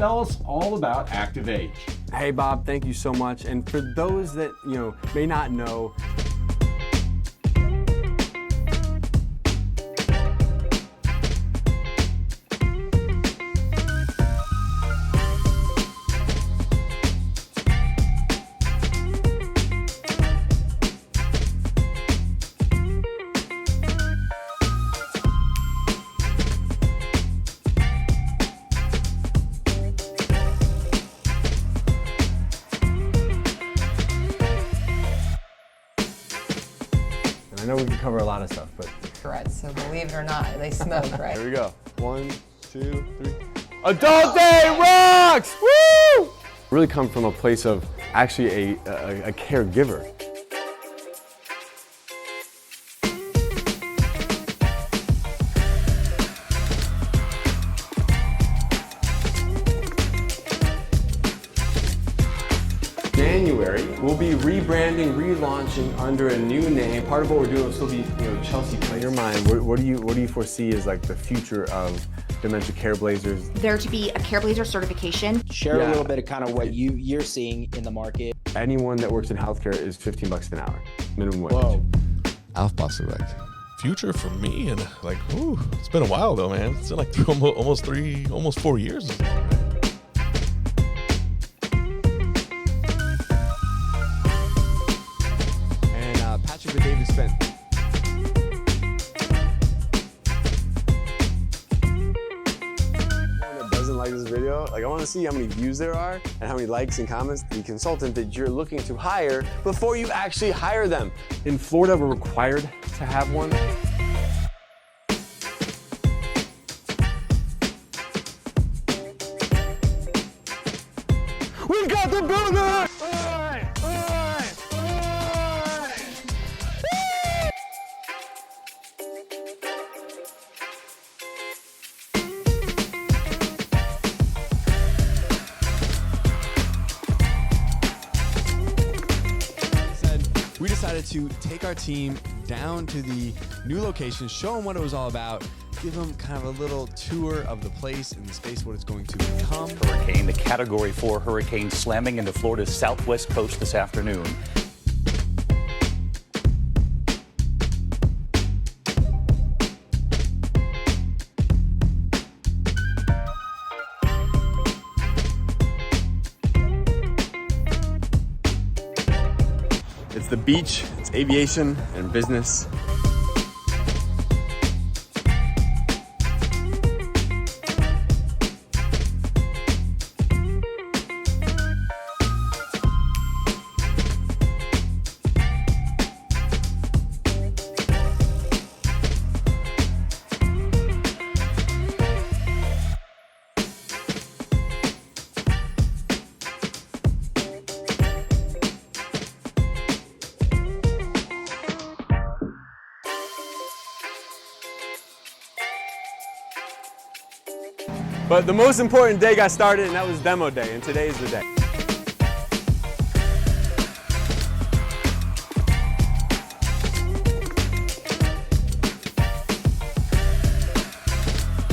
tell us all about ActivAge. Hey Bob, thank you so much. And for those that may not know, I know we can cover a lot of stuff, but... Cigarettes, so believe it or not, they smoke, right? Here we go. 1, 2, 3. Adult Day rocks! Woo! Really come from a place of actually a caregiver. January, we'll be rebranding, relaunching under a new name. Part of what we're doing will still be, Chelsea Place. In your mind, what do you foresee as like the future of dementia care blazers? There to be a care blazer certification. Share a little bit of kind of what you're seeing in the market. Anyone that works in healthcare is $15 an hour, minimum wage. Whoa. Aufpassungsweg. Future for me, and it's been a while though, man. It's been like almost 4 years. With David Spence. That doesn't like this video, I want to see how many views there are and how many likes and comments. The consultant that you're looking to hire before you actually hire them. In Florida, we're required to have one. We got the builder! We decided to take our team down to the new location, show them what it was all about, give them kind of a little tour of the place and the space, what it's going to become. Hurricane, the Category 4 hurricane slamming into Florida's southwest coast this afternoon. It's the beach, it's aviation and business. But the most important day got started, and that was demo day, and today is the day.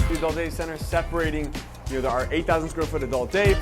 The Adult Day Center separating, our 8,000 square foot adult day